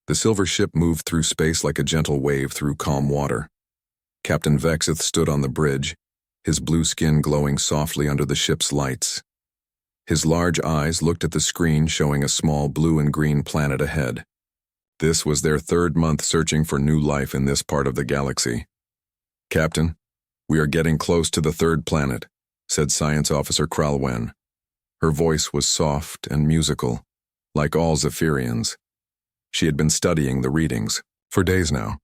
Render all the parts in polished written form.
The silver ship moved through space like a gentle wave through calm water. Captain Vexith stood on the bridge, his blue skin glowing softly under the ship's lights. His large eyes looked at the screen showing a small blue and green planet ahead. This was their third month searching for new life in this part of the galaxy. "Captain, we are getting close to the third planet," said Science Officer Kralwen. Her voice was soft and musical, like all Zephyrians. She had been studying the readings for days now.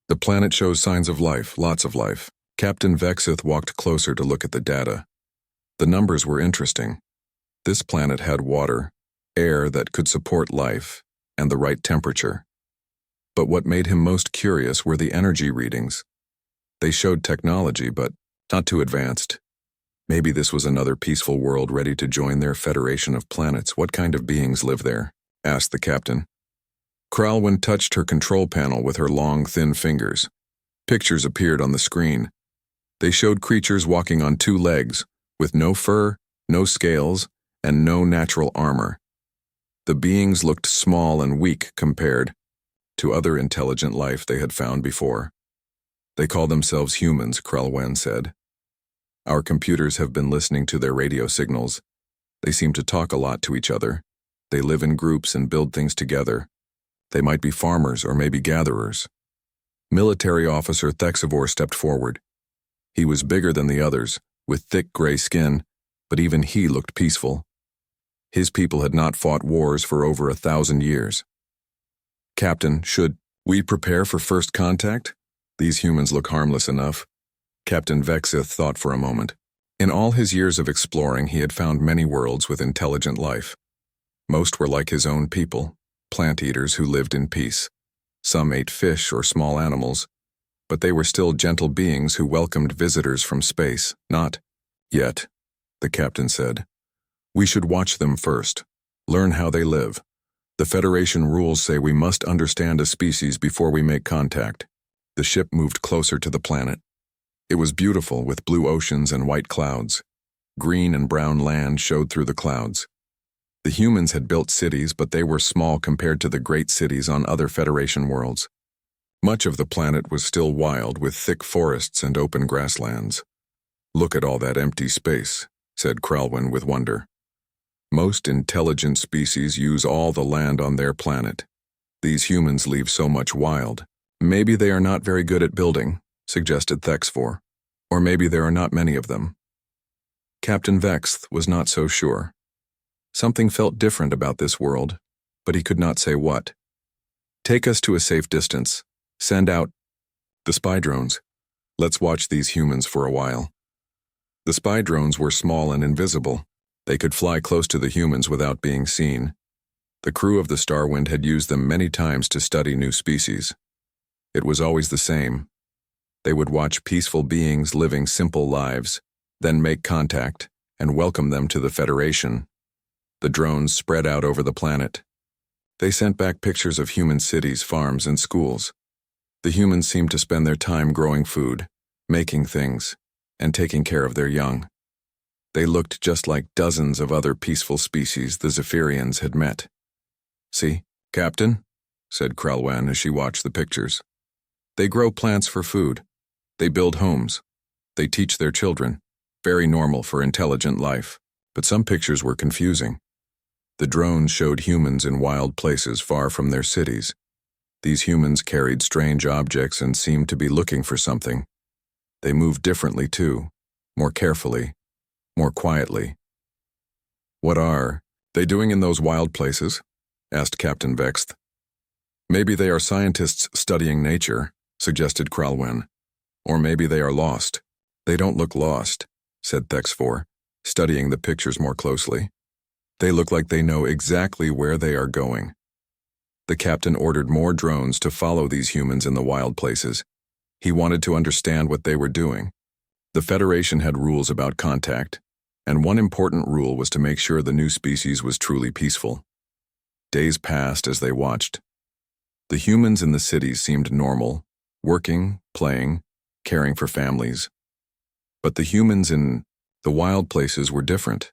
"The planet shows signs of life, lots of life." Captain Vexith walked closer to look at the data. The numbers were interesting. This planet had water, air that could support life, and the right temperature. But what made him most curious were the energy readings. They showed technology, but not too advanced. Maybe this was another peaceful world ready to join their federation of planets. "What kind of beings live there?" asked the captain. Kralwen touched her control panel with her long, thin fingers. Pictures appeared on the screen. They showed creatures walking on two legs, with no fur, no scales, and no natural armor. The beings looked small and weak compared to other intelligent life they had found before. "They call themselves humans," Kralwen said. "Our computers have been listening to their radio signals. They seem to talk a lot to each other. They live in groups and build things together. They might be farmers or maybe gatherers." Military Officer Thexivor stepped forward. He was bigger than the others, with thick gray skin, but even he looked peaceful. His people had not fought wars for over 1,000 years. "Captain, should we prepare for first contact? These humans look harmless enough." Captain Vexith thought for a moment. In all his years of exploring, he had found many worlds with intelligent life. Most were like his own people, plant-eaters who lived in peace. Some ate fish or small animals, but they were still gentle beings who welcomed visitors from space. "Not yet," the captain said. "We should watch them first, learn how they live. The Federation rules say we must understand a species before we make contact." The ship moved closer to the planet. It was beautiful, with blue oceans and white clouds. Green and brown land showed through the clouds. The humans had built cities, but they were small compared to the great cities on other Federation worlds. Much of the planet was still wild, with thick forests and open grasslands. "Look at all that empty space," said Kralwen with wonder. "Most intelligent species use all the land on their planet. These humans leave so much wild." "Maybe they are not very good at building," suggested Thexivor. "Or maybe there are not many of them." Captain Vexth was not so sure. Something felt different about this world, but he could not say what. "Take us to a safe distance. Send out the spy drones. Let's watch these humans for a while." The spy drones were small and invisible. They could fly close to the humans without being seen. The crew of the Starwind had used them many times to study new species. It was always the same. They would watch peaceful beings living simple lives, then make contact and welcome them to the Federation. The drones spread out over the planet. They sent back pictures of human cities, farms, and schools. The humans seemed to spend their time growing food, making things, and taking care of their young. They looked just like dozens of other peaceful species the Zephyrians had met. "See, Captain?" said Kralwen as she watched the pictures. "They grow plants for food. They build homes. They teach their children. Very normal for intelligent life. But some pictures were confusing. The drones showed humans in wild places far from their cities. These humans carried strange objects and seemed to be looking for something. They moved differently too, more carefully, more quietly." "What are they doing in those wild places?" asked Captain Vexth. "Maybe they are scientists studying nature," suggested Kralwen. "Or maybe they are lost." "They don't look lost," said Thexivor, studying the pictures more closely. "They look like they know exactly where they are going." The captain ordered more drones to follow these humans in the wild places. He wanted to understand what they were doing. The Federation had rules about contact, and one important rule was to make sure the new species was truly peaceful. Days passed as they watched. The humans in the cities seemed normal, working, playing, caring for families. But the humans in the wild places were different.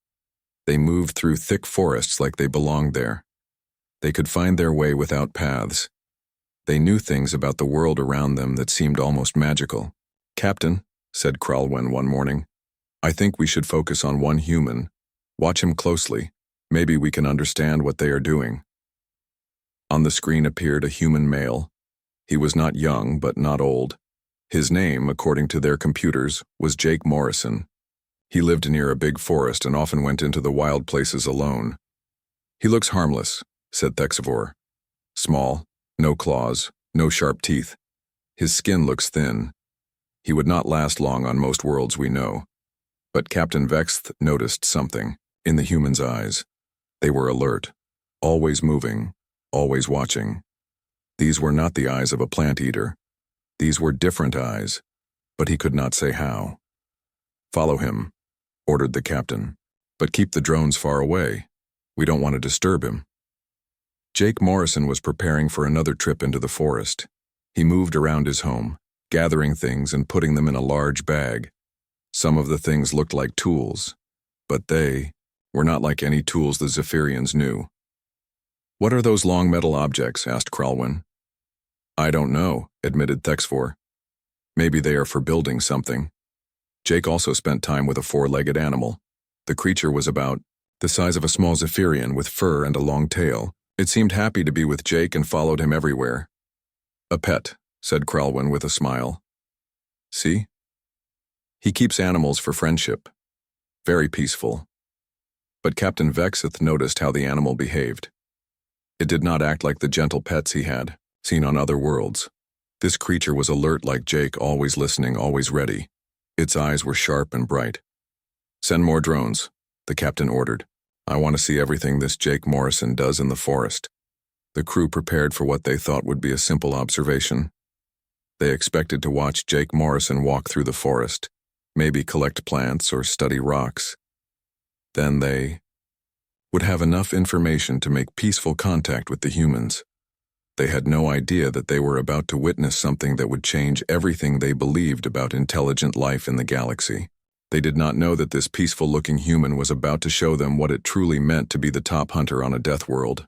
They moved through thick forests like they belonged there. They could find their way without paths, They knew things about the world around them that seemed almost magical. "Captain," said Kralwen one morning, "I think we should focus on one human. Watch him closely. Maybe we can understand what they are doing." On the screen appeared a human male. He was not young, but not old. His name, according to their computers, was Jake Morrison. He lived near a big forest and often went into the wild places alone. "He looks harmless," said Thexivor. "Small, no claws, no sharp teeth. His skin looks thin. He would not last long on most worlds we know." But Captain Vexth noticed something in the human's eyes. They were alert, always moving, always watching. These were not the eyes of a plant eater. These were different eyes, but he could not say how. "Follow him," ordered the captain, "but keep the drones far away. We don't want to disturb him." Jake Morrison was preparing for another trip into the forest. He moved around his home, gathering things and putting them in a large bag. Some of the things looked like tools, but they were not like any tools the Zephyrians knew. "What are those long metal objects?" asked Kralwen. "I don't know," admitted Thexvor. "Maybe they are for building something." Jake also spent time with a four-legged animal. The creature was about the size of a small Zephyrian with fur and a long tail. It seemed happy to be with Jake and followed him everywhere. "A pet," said Kralwen with a smile. "See? He keeps animals for friendship. Very peaceful." But Captain Vexeth noticed how the animal behaved. It did not act like the gentle pets he had seen on other worlds. This creature was alert like Jake, always listening, always ready. Its eyes were sharp and bright. "Send more drones," the captain ordered. "I want to see everything this Jake Morrison does in the forest." The crew prepared for what they thought would be a simple observation. They expected to watch Jake Morrison walk through the forest, maybe collect plants or study rocks. Then they would have enough information to make peaceful contact with the humans. They had no idea that they were about to witness something that would change everything they believed about intelligent life in the galaxy. They did not know that this peaceful-looking human was about to show them what it truly meant to be the top hunter on a death world.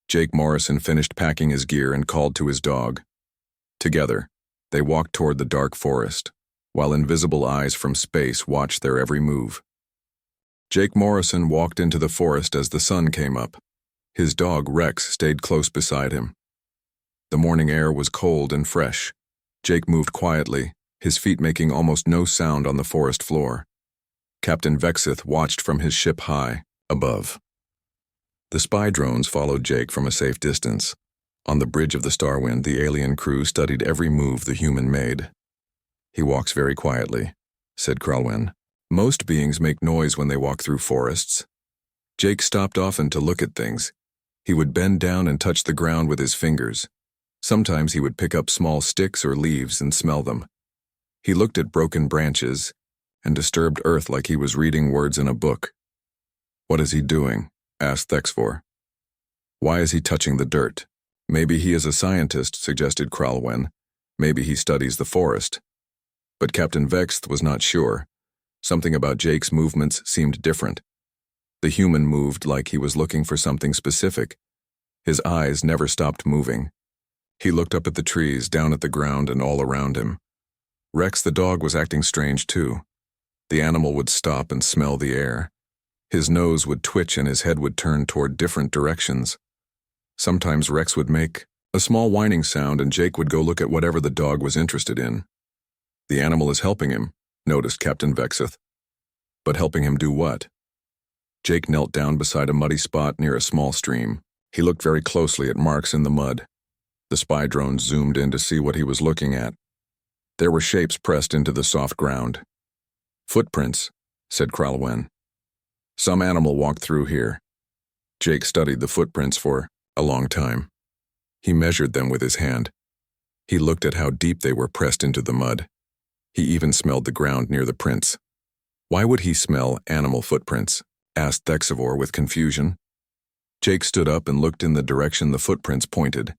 Jake Morrison finished packing his gear and called to his dog. Together, they walked toward the dark forest, while invisible eyes from space watched their every move. Jake Morrison walked into the forest as the sun came up. His dog, Rex, stayed close beside him. The morning air was cold and fresh. Jake moved quietly, his feet making almost no sound on the forest floor. Captain Vexeth watched from his ship high, above. The spy drones followed Jake from a safe distance. On the bridge of the Starwind, the alien crew studied every move the human made. "He walks very quietly," said Kralwen. "Most beings make noise when they walk through forests." Jake stopped often to look at things. He would bend down and touch the ground with his fingers. Sometimes he would pick up small sticks or leaves and smell them. He looked at broken branches and disturbed earth like he was reading words in a book. "What is he doing?" asked Thexvor. "Why is he touching the dirt?" "Maybe he is a scientist," suggested Kralwen. "Maybe he studies the forest." But Captain Vexth was not sure. Something about Jake's movements seemed different. The human moved like he was looking for something specific. His eyes never stopped moving. He looked up at the trees, down at the ground, and all around him. Rex the dog was acting strange too. The animal would stop and smell the air. His nose would twitch and his head would turn toward different directions. Sometimes Rex would make a small whining sound and Jake would go look at whatever the dog was interested in. "The animal is helping him," noticed Captain Vexeth. But helping him do what? Jake knelt down beside a muddy spot near a small stream. He looked very closely at marks in the mud. The spy drone zoomed in to see what he was looking at. There were shapes pressed into the soft ground. "Footprints," said Kralwen. "Some animal walked through here." Jake studied the footprints for a long time. He measured them with his hand. He looked at how deep they were pressed into the mud. He even smelled the ground near the prints. "Why would he smell animal footprints?" asked Thexivor with confusion. Jake stood up and looked in the direction the footprints pointed.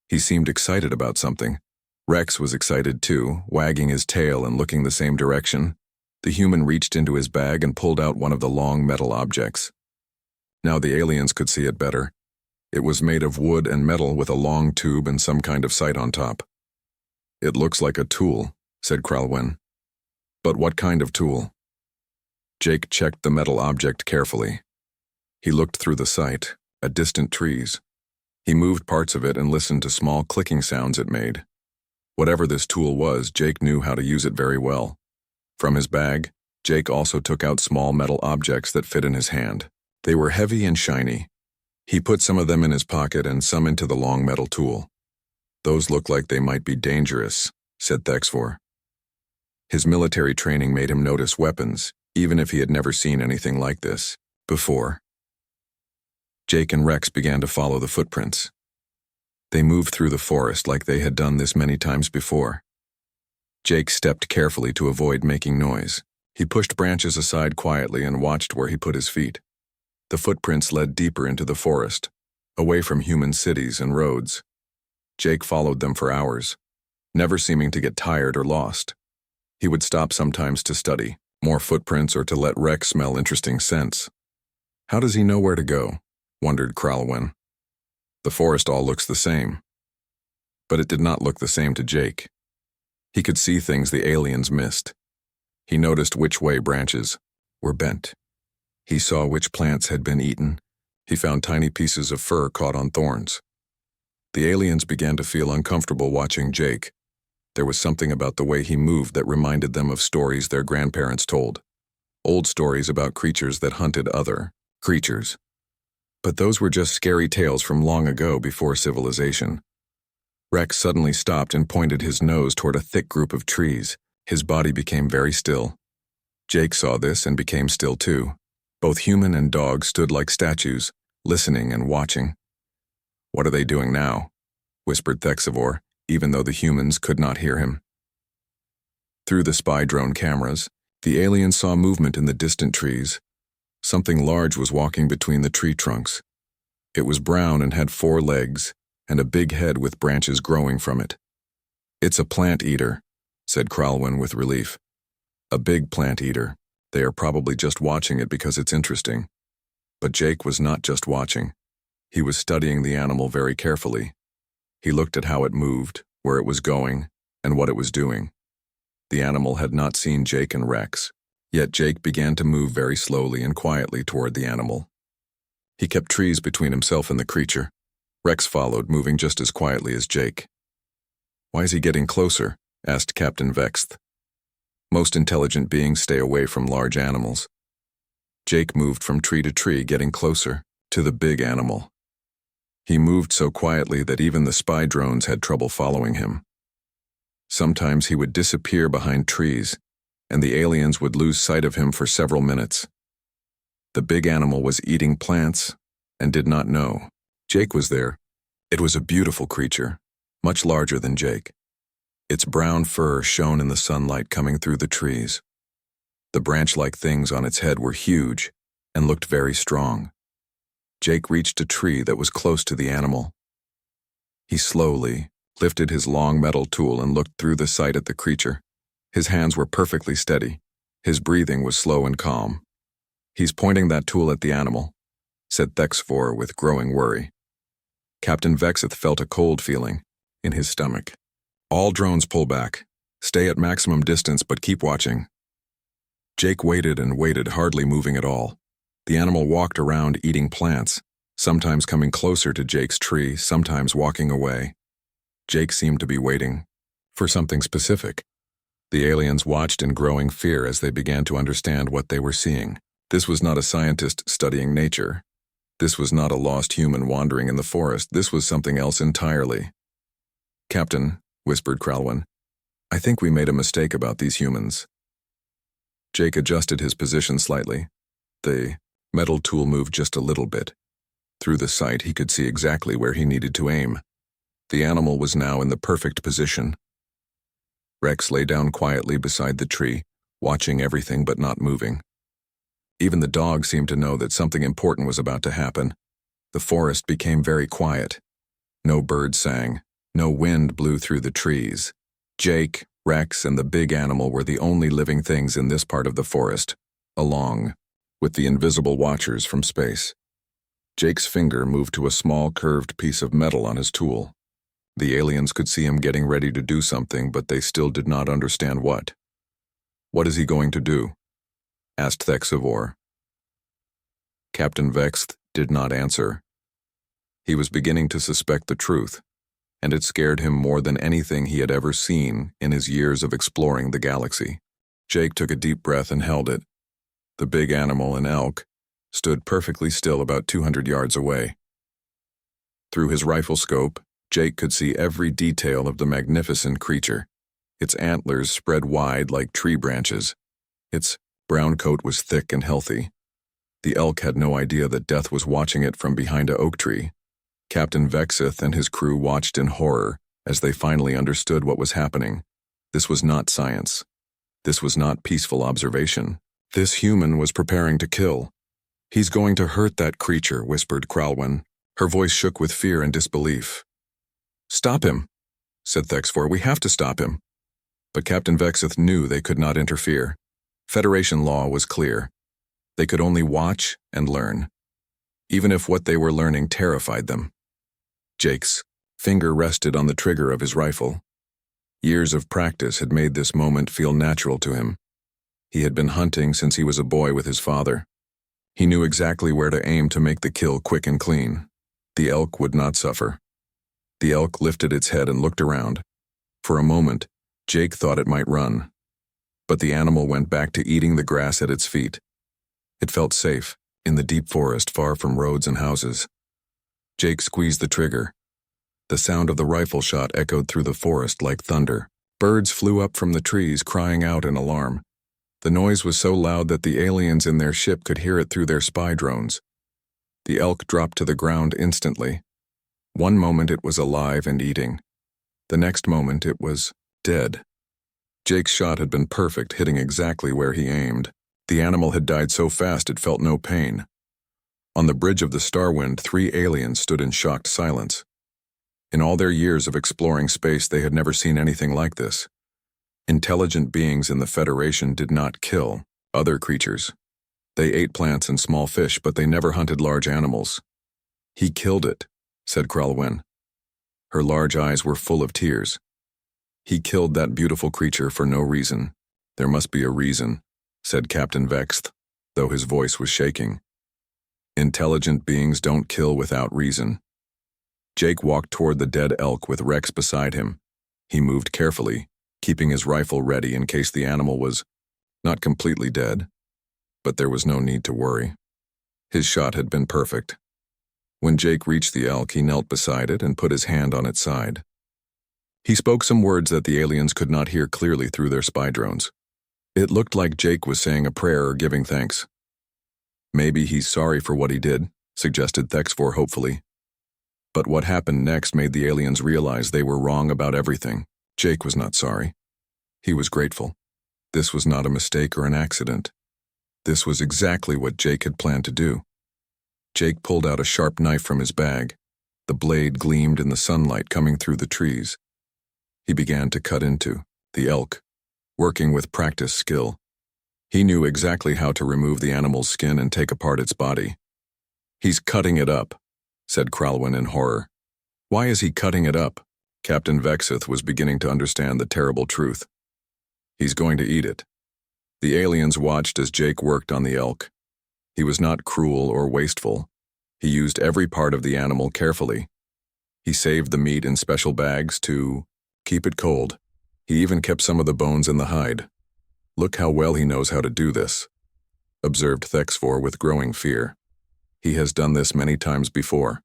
He seemed excited about something. Rex was excited too, wagging his tail and looking the same direction. The human reached into his bag and pulled out one of the long metal objects. Now the aliens could see it better. It was made of wood and metal with a long tube and some kind of sight on top. "It looks like a tool," said Kralwyn. "But what kind of tool?" Jake checked the metal object carefully. He looked through the sight, at distant trees. He moved parts of it and listened to small clicking sounds it made. Whatever this tool was, Jake knew how to use it very well. From his bag, Jake also took out small metal objects that fit in his hand. They were heavy and shiny. He put some of them in his pocket and some into the long metal tool. "Those look like they might be dangerous," said Thexvor. His military training made him notice weapons, even if he had never seen anything like this before. Jake and Rex began to follow the footprints. They moved through the forest like they had done this many times before. Jake stepped carefully to avoid making noise. He pushed branches aside quietly and watched where he put his feet. The footprints led deeper into the forest, away from human cities and roads. Jake followed them for hours, never seeming to get tired or lost. He would stop sometimes to study more footprints or to let Rex smell interesting scents. "How does he know where to go?" wondered Kralwyn. "The forest all looks the same." But it did not look the same to Jake. He could see things the aliens missed. He noticed which way branches were bent. He saw which plants had been eaten. He found tiny pieces of fur caught on thorns. The aliens began to feel uncomfortable watching Jake. There was something about the way he moved that reminded them of stories their grandparents told. Old stories about creatures that hunted other creatures. But those were just scary tales from long ago before civilization. Rex suddenly stopped and pointed his nose toward a thick group of trees. His body became very still. Jake saw this and became still too. Both human and dog stood like statues, listening and watching. "What are they doing now?" whispered Thexvor, even though the humans could not hear him. Through the spy drone cameras, the aliens saw movement in the distant trees. Something large was walking between the tree trunks. It was brown and had 4 legs, and a big head with branches growing from it. "It's a plant eater," said Kralwyn with relief. "A big plant eater. They are probably just watching it because it's interesting." But Jake was not just watching. He was studying the animal very carefully. He looked at how it moved, where it was going, and what it was doing. The animal had not seen Jake and Rex, yet Jake began to move very slowly and quietly toward the animal. He kept trees between himself and the creature. Rex followed, moving just as quietly as Jake. "Why is he getting closer?" asked Captain Vexth. "Most intelligent beings stay away from large animals." Jake moved from tree to tree, getting closer to the big animal. He moved so quietly that even the spy drones had trouble following him. Sometimes he would disappear behind trees, and the aliens would lose sight of him for several minutes. The big animal was eating plants and did not know Jake was there. It was a beautiful creature, much larger than Jake. Its brown fur shone in the sunlight coming through the trees. The branch-like things on its head were huge and looked very strong. Jake reached a tree that was close to the animal. He slowly lifted his long metal tool and looked through the sight at the creature. His hands were perfectly steady. His breathing was slow and calm. "He's pointing that tool at the animal," said Thexvor with growing worry. Captain Vexth felt a cold feeling in his stomach. "All drones pull back. Stay at maximum distance but keep watching." Jake waited and waited, hardly moving at all. The animal walked around eating plants, sometimes coming closer to Jake's tree, sometimes walking away. Jake seemed to be waiting for something specific. The aliens watched in growing fear as they began to understand what they were seeing. This was not a scientist studying nature. This was not a lost human wandering in the forest. This was something else entirely. "Captain," whispered Kralwyn, "I think we made a mistake about these humans." Jake adjusted his position slightly. The metal tool moved just a little bit. Through the sight, he could see exactly where he needed to aim. The animal was now in the perfect position. Rex lay down quietly beside the tree, watching everything but not moving. Even the dog seemed to know that something important was about to happen. The forest became very quiet. No birds sang. No wind blew through the trees. Jake, Rex, and the big animal were the only living things in this part of the forest, along with the invisible watchers from space. Jake's finger moved to a small curved piece of metal on his tool. The aliens could see him getting ready to do something, but they still did not understand what. "What is he going to do?" asked Thexivor. Captain Vex did not answer. He was beginning to suspect the truth, and it scared him more than anything he had ever seen in his years of exploring the galaxy. Jake took a deep breath and held it. The big animal, an elk, stood perfectly still about 200 yards away. Through his rifle scope, Jake could see every detail of the magnificent creature. Its antlers spread wide like tree branches. Its brown coat was thick and healthy. The elk had no idea that death was watching it from behind an oak tree. Captain Vexith and his crew watched in horror as they finally understood what was happening. This was not science. This was not peaceful observation. This human was preparing to kill. "He's going to hurt that creature," whispered Kralwyn. Her voice shook with fear and disbelief. "Stop him," said Thexivor. "We have to stop him." But Captain Vexith knew they could not interfere. Federation law was clear. They could only watch and learn, even if what they were learning terrified them. Jake's finger rested on the trigger of his rifle. Years of practice had made this moment feel natural to him. He had been hunting since he was a boy with his father. He knew exactly where to aim to make the kill quick and clean. The elk would not suffer. The elk lifted its head and looked around. For a moment, Jake thought it might run. But the animal went back to eating the grass at its feet. It felt safe, in the deep forest far from roads and houses. Jake squeezed the trigger. The sound of the rifle shot echoed through the forest like thunder. Birds flew up from the trees, crying out in alarm. The noise was so loud that the aliens in their ship could hear it through their spy drones. The elk dropped to the ground instantly. One moment it was alive and eating. The next moment it was dead. Jake's shot had been perfect, hitting exactly where he aimed. The animal had died so fast it felt no pain. On the bridge of the Starwind, 3 aliens stood in shocked silence. In all their years of exploring space, they had never seen anything like this. Intelligent beings in the Federation did not kill other creatures. They ate plants and small fish, but they never hunted large animals. "He killed it," said Kralwyn. Her large eyes were full of tears. "He killed that beautiful creature for no reason." "There must be a reason," said Captain Vex, though his voice was shaking. "Intelligent beings don't kill without reason." Jake walked toward the dead elk with Rex beside him. He moved carefully, keeping his rifle ready in case the animal was not completely dead. But there was no need to worry. His shot had been perfect. When Jake reached the elk, he knelt beside it and put his hand on its side. He spoke some words that the aliens could not hear clearly through their spy drones. It looked like Jake was saying a prayer or giving thanks. "Maybe he's sorry for what he did," suggested Thexivor hopefully. But what happened next made the aliens realize they were wrong about everything. Jake was not sorry. He was grateful. This was not a mistake or an accident. This was exactly what Jake had planned to do. Jake pulled out a sharp knife from his bag. The blade gleamed in the sunlight coming through the trees. He began to cut into the elk, working with practiced skill. He knew exactly how to remove the animal's skin and take apart its body. "He's cutting it up," said Kralwyn in horror. "Why is he cutting it up?" Captain Vexith was beginning to understand the terrible truth. "He's going to eat it." The aliens watched as Jake worked on the elk. He was not cruel or wasteful. He used every part of the animal carefully. He saved the meat in special bags to keep it cold. He even kept some of the bones in the hide. "Look how well he knows how to do this," observed Thexivor with growing fear. "He has done this many times before."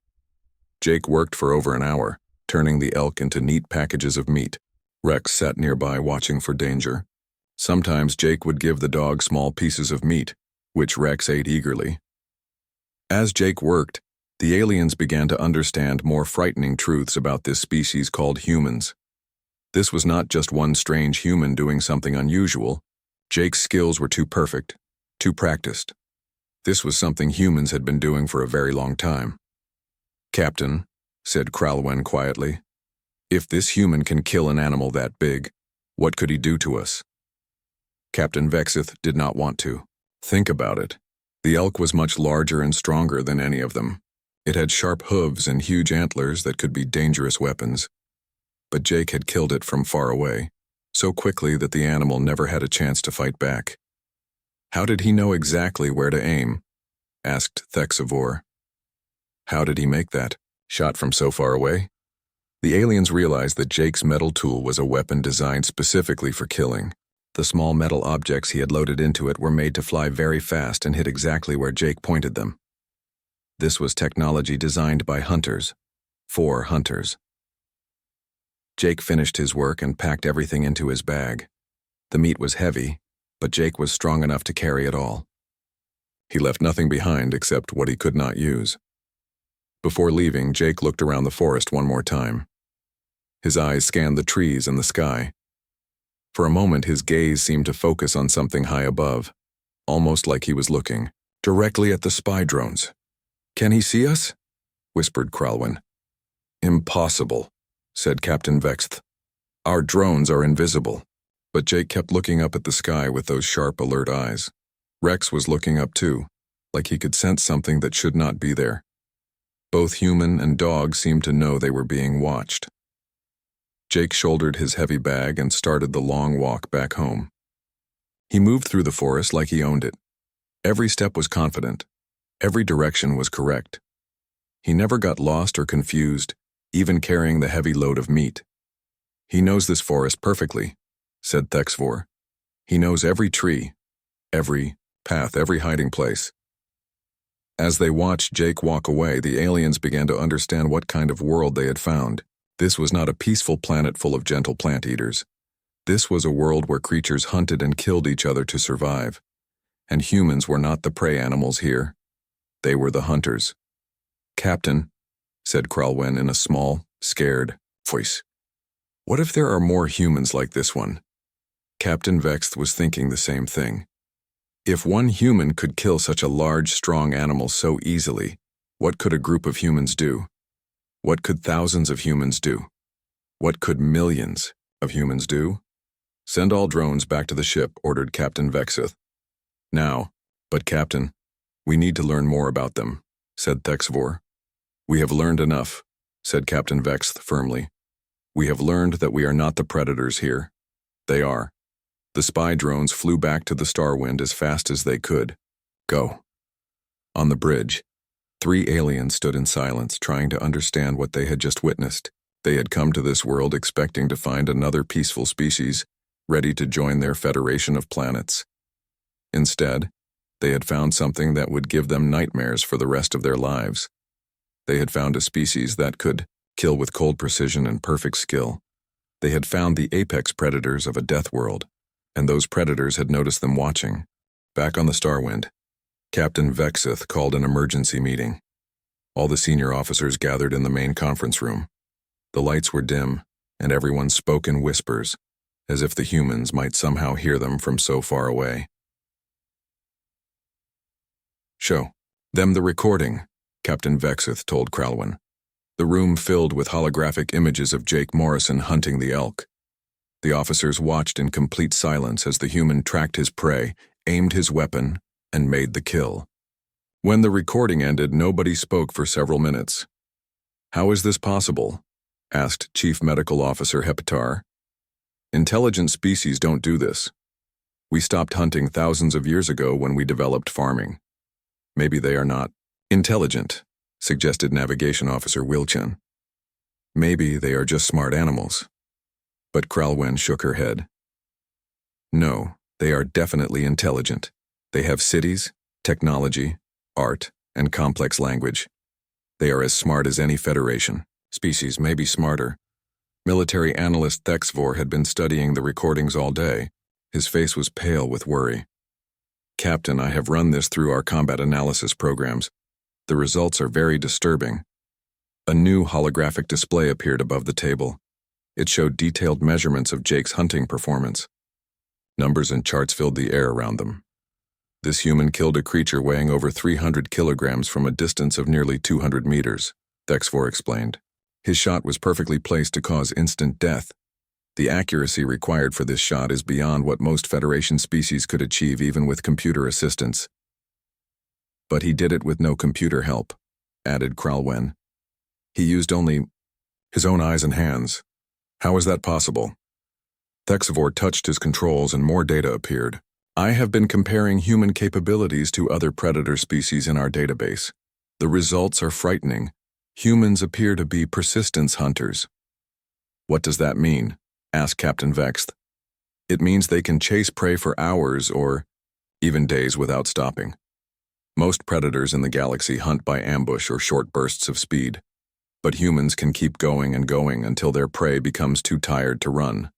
Jake worked for over an hour, turning the elk into neat packages of meat. Rex sat nearby watching for danger. Sometimes Jake would give the dog small pieces of meat, which Rex ate eagerly. As Jake worked, the aliens began to understand more frightening truths about this species called humans. This was not just one strange human doing something unusual. Jake's skills were too perfect, too practiced. This was something humans had been doing for a very long time. "Captain," said Kralwyn quietly, "if this human can kill an animal that big, what could he do to us?" Captain Vexith did not want to. Think about it. The elk was much larger and stronger than any of them. It had sharp hooves and huge antlers that could be dangerous weapons. But Jake had killed it from far away, so quickly that the animal never had a chance to fight back. How did he know exactly where to aim? Asked Thexivore. How did he make that shot from so far away? The aliens realized that Jake's metal tool was a weapon designed specifically for killing. The small metal objects he had loaded into it were made to fly very fast and hit exactly where Jake pointed them. This was technology designed by hunters, for hunters. Jake finished his work and packed everything into his bag. The meat was heavy, but Jake was strong enough to carry it all. He left nothing behind except what he could not use. Before leaving, Jake looked around the forest one more time. His eyes scanned the trees and the sky. For a moment, his gaze seemed to focus on something high above, almost like he was looking directly at the spy drones. "Can he see us?" whispered Kralwyn. "Impossible," said Captain Vexth. "Our drones are invisible." But Jake kept looking up at the sky with those sharp, alert eyes. Rex was looking up too, like he could sense something that should not be there. Both human and dog seemed to know they were being watched. Jake shouldered his heavy bag and started the long walk back home. He moved through the forest like he owned it. Every step was confident. Every direction was correct. He never got lost or confused, even carrying the heavy load of meat. "He knows this forest perfectly," said Thexivore. "He knows every tree, every path, every hiding place." As they watched Jake walk away, the aliens began to understand what kind of world they had found. This was not a peaceful planet full of gentle plant eaters. This was a world where creatures hunted and killed each other to survive. And humans were not the prey animals here. They were the hunters. "Captain," said Kralwyn in a small, scared voice, "what if there are more humans like this one?" Captain Vexth was thinking the same thing. If one human could kill such a large, strong animal so easily, what could a group of humans do? What could thousands of humans do? What could millions of humans do? "Send all drones back to the ship," ordered Captain Vexth. "Now, but Captain, we need to learn more about them," said Thexivore. "We have learned enough," said Captain Vexth firmly. "We have learned that we are not the predators here. They are." The spy drones flew back to the Starwind as fast as they could. "Go." On the bridge, 3 aliens stood in silence, trying to understand what they had just witnessed. They had come to this world expecting to find another peaceful species, ready to join their federation of planets. Instead, they had found something that would give them nightmares for the rest of their lives. They had found a species that could kill with cold precision and perfect skill. They had found the apex predators of a death world, and those predators had noticed them watching. Back on the Starwind, Captain Vexth called an emergency meeting. All the senior officers gathered in the main conference room. The lights were dim, and everyone spoke in whispers, as if the humans might somehow hear them from so far away. "Show them the recording," Captain Vexth told Kralwyn. The room filled with holographic images of Jake Morrison hunting the elk. The officers watched in complete silence as the human tracked his prey, aimed his weapon, and made the kill. When the recording ended, nobody spoke for several minutes. "How is this possible?" asked Chief Medical Officer Hepatar. "Intelligent species don't do this. We stopped hunting thousands of years ago when we developed farming. Maybe they are not intelligent," suggested Navigation Officer Wilchen. "Maybe they are just smart animals." But Kralwyn shook her head. "No, they are definitely intelligent. They have cities, technology, art, and complex language. They are as smart as any federation. Species may be smarter." Military analyst Thexivore had been studying the recordings all day. His face was pale with worry. "Captain, I have run this through our combat analysis programs. The results are very disturbing." A new holographic display appeared above the table. It showed detailed measurements of Jake's hunting performance. Numbers and charts filled the air around them. This human killed a creature weighing over 300 kilograms from a distance of nearly 200 meters, Thexivore explained. His shot was perfectly placed to cause instant death. The accuracy required for this shot is beyond what most Federation species could achieve even with computer assistance. But he did it with no computer help. added Kralwen. He used only his own eyes and hands. How is that possible? Thexavor touched his controls and more data appeared. I have been comparing human capabilities to other predator species in our database. The results are frightening. Humans appear to be persistence hunters. What does that mean? Asked Captain Vext. It means they can chase prey for hours or even days without stopping. Most predators in the galaxy hunt by ambush or short bursts of speed, but humans can keep going and going until their prey becomes too tired to run.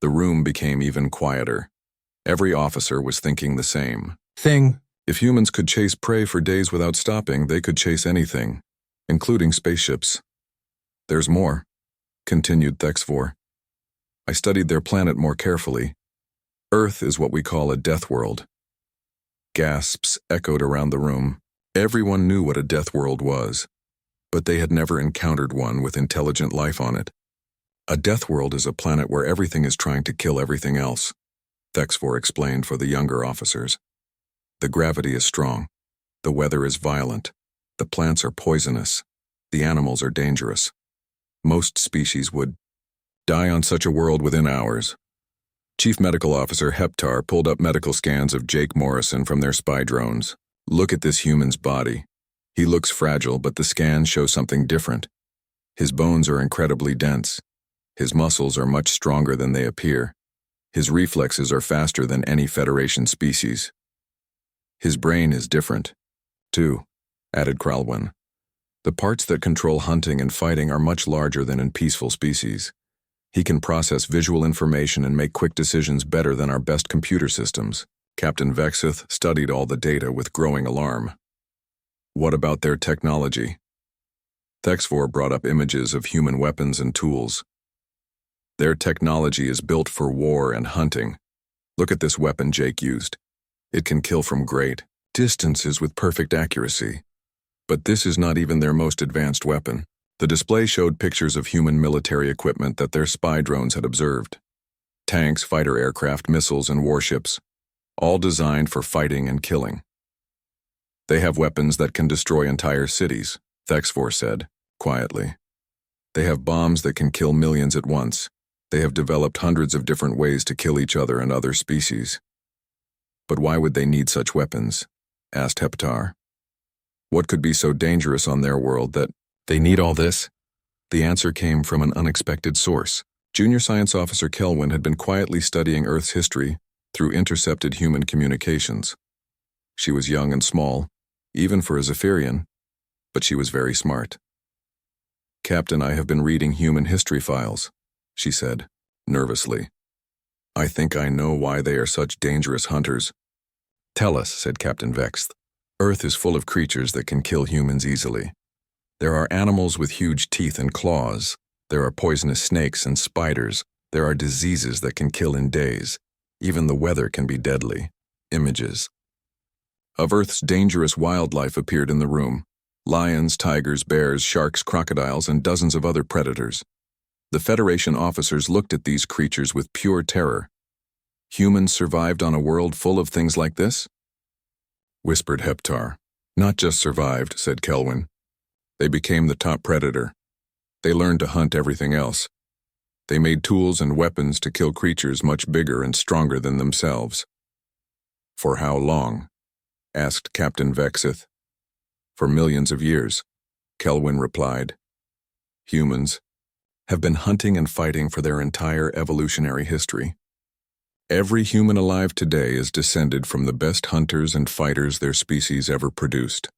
The room became even quieter. Every officer was thinking the same thing. If humans could chase prey for days without stopping, they could chase anything, including spaceships. There's more, continued Thexavor. I studied their planet more carefully. Earth is what we call a death world. Gasps echoed around the room. Everyone knew what a death world was, but they had never encountered one with intelligent life on it. A death world is a planet where everything is trying to kill everything else, Thexavor explained for the younger officers. The gravity is strong. The weather is violent. The plants are poisonous. The animals are dangerous. Most species would die on such a world within hours. Chief Medical Officer Heptar pulled up medical scans of Jake Morrison from their spy drones. Look at this human's body. He looks fragile, but the scans show something different. His bones are incredibly dense. His muscles are much stronger than they appear. His reflexes are faster than any Federation species. His brain is different, too, added Kralwen. The parts that control hunting and fighting are much larger than in peaceful species. He can process visual information and make quick decisions better than our best computer systems. Captain Vexith studied all the data with growing alarm. What about their technology? Thexavor brought up images of human weapons and tools. Their technology is built for war and hunting. Look at this weapon Jake used. It can kill from great distances with perfect accuracy. But this is not even their most advanced weapon. The display showed pictures of human military equipment that their spy drones had observed. Tanks, fighter aircraft, missiles, and warships, all designed for fighting and killing. They have weapons that can destroy entire cities, Thexavor said, quietly. They have bombs that can kill millions at once. They have developed hundreds of different ways to kill each other and other species. But why would they need such weapons? Asked Heptar. What could be so dangerous on their world that they need all this? The answer came from an unexpected source. Junior Science Officer Kelwin had been quietly studying Earth's history through intercepted human communications. She was young and small, even for a Zephyrian, but she was very smart. Captain, I have been reading human history files, she said, nervously. I think I know why they are such dangerous hunters. Tell us, said Captain Vext. Earth is full of creatures that can kill humans easily. There are animals with huge teeth and claws. There are poisonous snakes and spiders. There are diseases that can kill in days. Even the weather can be deadly. Images of Earth's dangerous wildlife appeared in the room. Lions, tigers, bears, sharks, crocodiles, and dozens of other predators. The Federation officers looked at these creatures with pure terror. Humans survived on a world full of things like this? Whispered Heptar. Not just survived, said Kelwin. They became the top predator. They learned to hunt everything else. They made tools and weapons to kill creatures much bigger and stronger than themselves. For how long? Asked Captain Vexith. For millions of years, Kelwin replied. Humans have been hunting and fighting for their entire evolutionary history. Every human alive today is descended from the best hunters and fighters their species ever produced.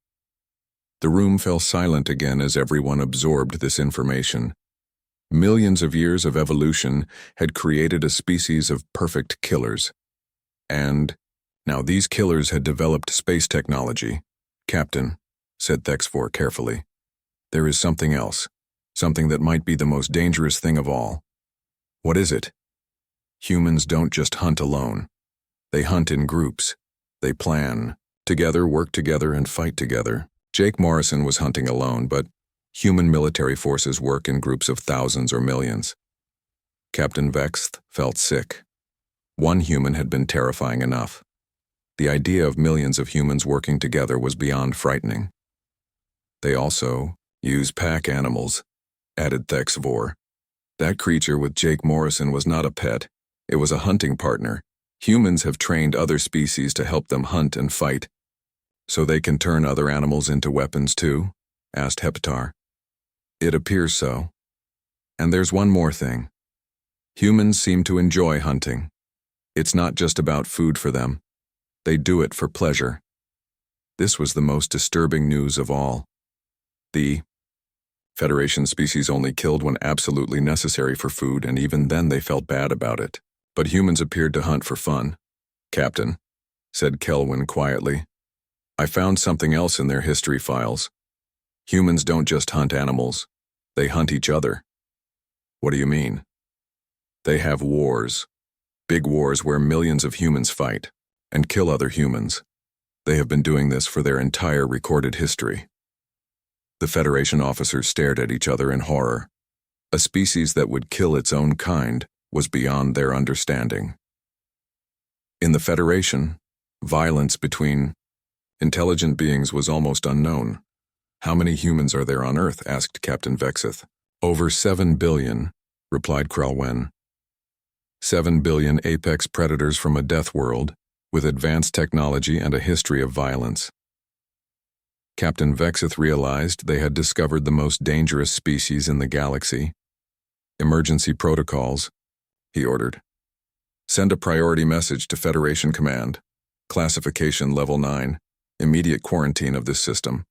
The room fell silent again as everyone absorbed this information. Millions of years of evolution had created a species of perfect killers. And now these killers had developed space technology. Captain, said Thexavor carefully, there is something else, something that might be the most dangerous thing of all. What is it? Humans don't just hunt alone. They hunt in groups. They plan together, work together, and fight together. Jake Morrison was hunting alone, but human military forces work in groups of thousands or millions. Captain Vext felt sick. One human had been terrifying enough. The idea of millions of humans working together was beyond frightening. They also use pack animals, added HFY. That creature with Jake Morrison was not a pet. It was a hunting partner. Humans have trained other species to help them hunt and fight. So they can turn other animals into weapons too? Asked Heptar. It appears so. And there's one more thing. Humans seem to enjoy hunting. It's not just about food for them. They do it for pleasure. This was the most disturbing news of all. The Federation species only killed when absolutely necessary for food, and even then they felt bad about it. But humans appeared to hunt for fun. Captain, said Kelwyn quietly, I found something else in their history files. Humans don't just hunt animals. They hunt each other. What do you mean? They have wars. Big wars where millions of humans fight and kill other humans. They have been doing this for their entire recorded history. The Federation officers stared at each other in horror. A species that would kill its own kind was beyond their understanding. In the Federation, violence between intelligent beings was almost unknown. How many humans are there on Earth? Asked Captain Vexith. Over 7 billion, replied Kralwen. 7 billion apex predators from a death world, with advanced technology and a history of violence. Captain Vexith realized they had discovered the most dangerous species in the galaxy. Emergency protocols, he ordered. Send a priority message to Federation Command. Classification Level 9. Immediate quarantine of this system.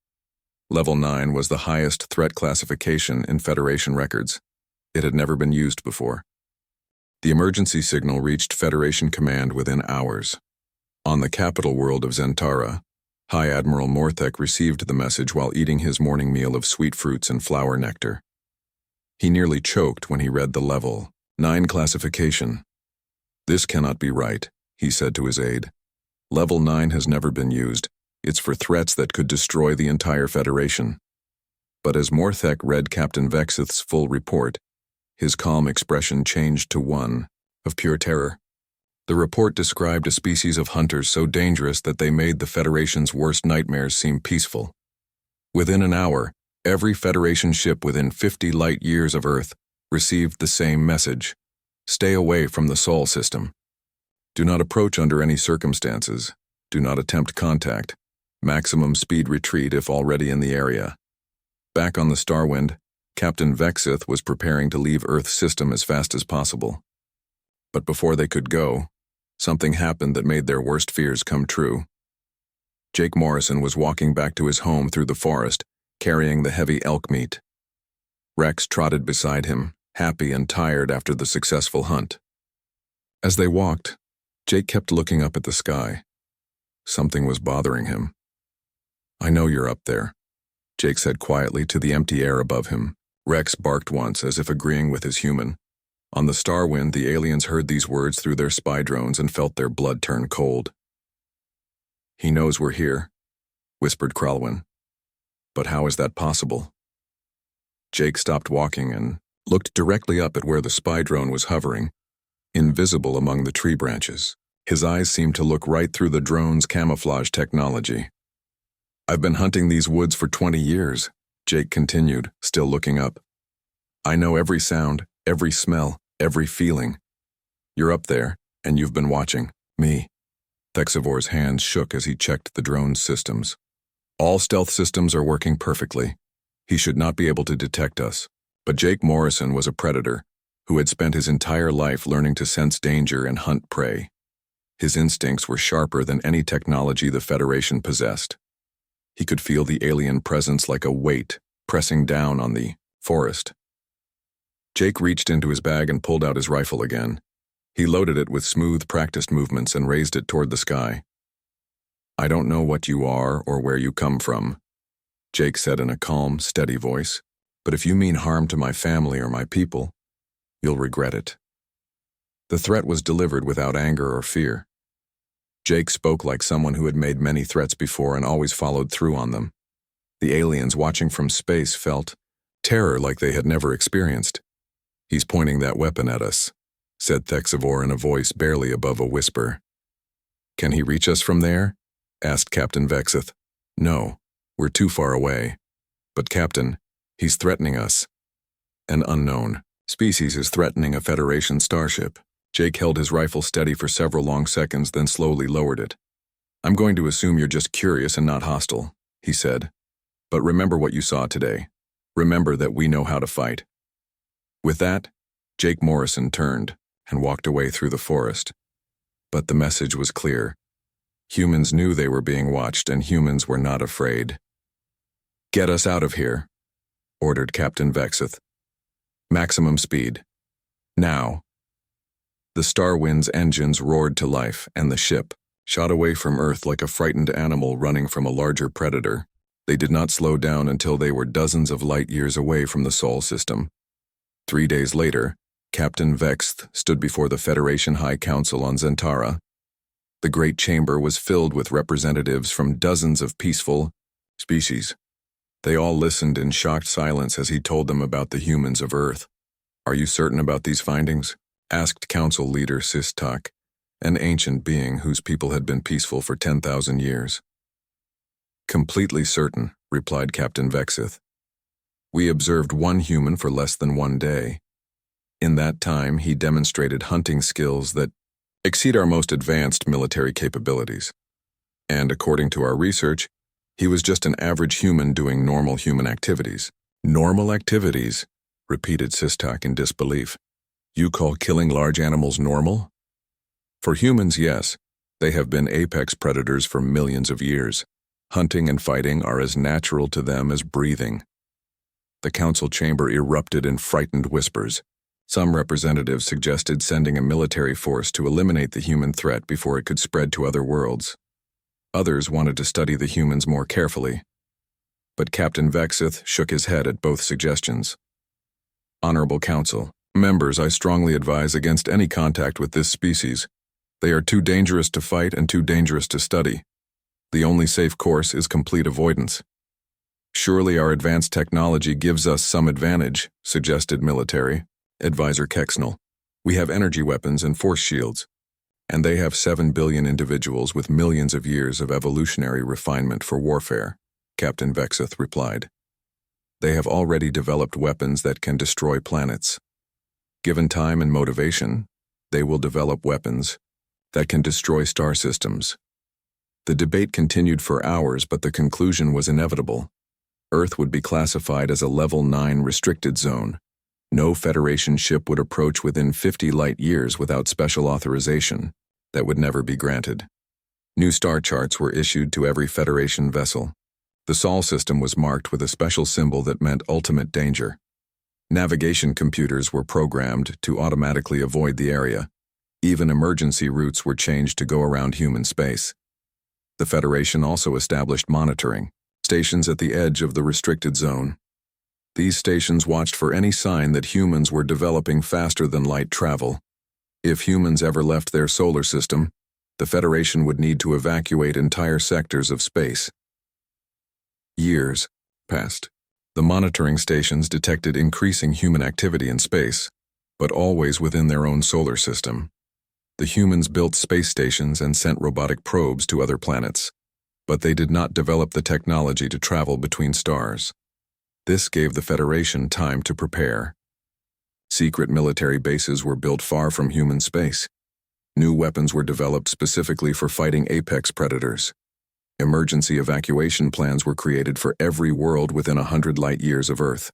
Level 9 was the highest threat classification in Federation records. It had never been used before. The emergency signal reached Federation Command within hours. On the capital world of Zentara, High Admiral Morthek received the message while eating his morning meal of sweet fruits and flower nectar. He nearly choked when he read the Level 9 classification. This cannot be right, he said to his aide. Level 9 has never been used. It's for threats that could destroy the entire Federation. But as Morthek read Captain Vexith's full report, his calm expression changed to one of pure terror. The report described a species of hunters so dangerous that they made the Federation's worst nightmares seem peaceful. Within an hour, every Federation ship within 50 light years of Earth received the same message. Stay away from the Sol system. Do not approach under any circumstances. Do not attempt contact. Maximum speed retreat if already in the area. Back on the Starwind, Captain Vexith was preparing to leave Earth's system as fast as possible. But before they could go, something happened that made their worst fears come true. Jake Morrison was walking back to his home through the forest, carrying the heavy elk meat. Rex trotted beside him, happy and tired after the successful hunt. As they walked, Jake kept looking up at the sky. Something was bothering him. I know you're up there, Jake said quietly to the empty air above him. Rex barked once as if agreeing with his human. On the Starwind, the aliens heard these words through their spy drones and felt their blood turn cold. He knows we're here, whispered Kralwen. But how is that possible? Jake stopped walking and looked directly up at where the spy drone was hovering, invisible among the tree branches. His eyes seemed to look right through the drone's camouflage technology. I've been hunting these woods for 20 years, Jake continued, still looking up. I know every sound, every smell, every feeling. You're up there, and you've been watching me. Thexavor's hands shook as he checked the drone's systems. All stealth systems are working perfectly. He should not be able to detect us. But Jake Morrison was a predator who had spent his entire life learning to sense danger and hunt prey. His instincts were sharper than any technology the Federation possessed. He could feel the alien presence like a weight pressing down on the forest. Jake reached into his bag and pulled out his rifle again. He loaded it with smooth, practiced movements and raised it toward the sky. I don't know what you are or where you come from, Jake said in a calm, steady voice, but if you mean harm to my family or my people, you'll regret it. The threat was delivered without anger or fear. Jake spoke like someone who had made many threats before and always followed through on them. The aliens watching from space felt terror like they had never experienced. He's pointing that weapon at us, said Thexavor in a voice barely above a whisper. Can he reach us from there? Asked Captain Vexith. No, we're too far away. But Captain, he's threatening us. An unknown species is threatening a Federation starship. Jake held his rifle steady for several long seconds, then slowly lowered it. I'm going to assume you're just curious and not hostile, he said. But remember what you saw today. Remember that we know how to fight. With that, Jake Morrison turned and walked away through the forest. But the message was clear. Humans knew they were being watched, and humans were not afraid. Get us out of here, ordered Captain Vexith. Maximum speed. Now. The Starwind's engines roared to life, and the ship shot away from Earth like a frightened animal running from a larger predator. They did not slow down until they were dozens of light years away from the Sol system. 3 days later, Captain Vexth stood before the Federation High Council on Zentara. The great chamber was filled with representatives from dozens of peaceful species. They all listened in shocked silence as he told them about the humans of Earth. Are you certain about these findings? Asked Council Leader Sistak, an ancient being whose people had been peaceful for 10,000 years. Completely certain, replied Captain Vexith. We observed one human for less than 1 day. In that time, he demonstrated hunting skills that exceed our most advanced military capabilities. And according to our research, he was just an average human doing normal human activities. Normal activities, repeated Sistak in disbelief. You call killing large animals normal? For humans, yes. They have been apex predators for millions of years. Hunting and fighting are as natural to them as breathing. The council chamber erupted in frightened whispers. Some representatives suggested sending a military force to eliminate the human threat before it could spread to other worlds. Others wanted to study the humans more carefully. But Captain Vexith shook his head at both suggestions. Honorable Council, members, I strongly advise against any contact with this species. They are too dangerous to fight and too dangerous to study. The only safe course is complete avoidance. Surely our advanced technology gives us some advantage, suggested Military Advisor Kexnel. We have energy weapons and force shields, and they have 7 billion individuals with millions of years of evolutionary refinement for warfare, Captain Vexith replied. They have already developed weapons that can destroy planets. Given time and motivation, they will develop weapons that can destroy star systems. The debate continued for hours, but the conclusion was inevitable. Earth would be classified as a Level 9 restricted zone. No Federation ship would approach within 50 light years without special authorization. That would never be granted. New star charts were issued to every Federation vessel. The Sol system was marked with a special symbol that meant ultimate danger. Navigation computers were programmed to automatically avoid the area. Even emergency routes were changed to go around human space. The Federation also established monitoring stations at the edge of the restricted zone. These stations watched for any sign that humans were developing faster than light travel. If humans ever left their solar system, the Federation would need to evacuate entire sectors of space. Years passed. The monitoring stations detected increasing human activity in space, but always within their own solar system. The humans built space stations and sent robotic probes to other planets, but they did not develop the technology to travel between stars. This gave the Federation time to prepare. Secret military bases were built far from human space. New weapons were developed specifically for fighting apex predators. Emergency evacuation plans were created for every world within 100 light years of Earth.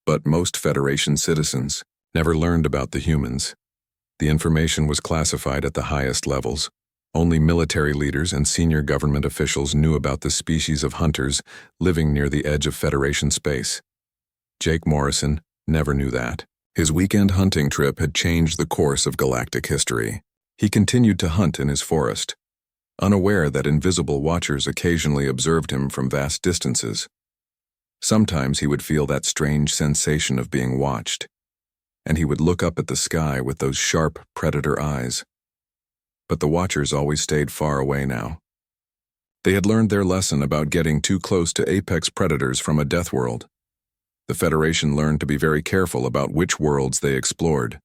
But most Federation citizens never learned about the humans. The information was classified at the highest levels. Only military leaders and senior government officials knew about the species of hunters living near the edge of Federation space. Jake Morrison never knew that. His weekend hunting trip had changed the course of galactic history. He continued to hunt in his forest, unaware that invisible watchers occasionally observed him from vast distances. Sometimes he would feel that strange sensation of being watched, and he would look up at the sky with those sharp predator eyes. But the watchers always stayed far away now. They had learned their lesson about getting too close to apex predators from a death world. The Federation learned to be very careful about which worlds they explored.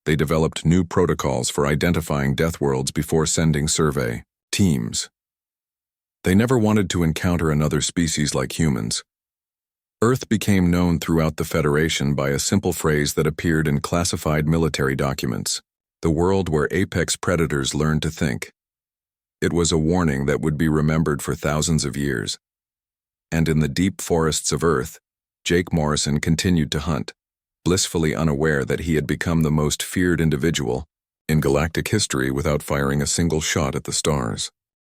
They developed new protocols for identifying death worlds before sending survey teams. They never wanted to encounter another species like humans. Earth became known throughout the Federation by a simple phrase that appeared in classified military documents: the world where apex predators learn to think. It was a warning that would be remembered for thousands of years. And in the deep forests of Earth, Jake Morrison continued to hunt, blissfully unaware that he had become the most feared individual in galactic history without firing a single shot at the stars.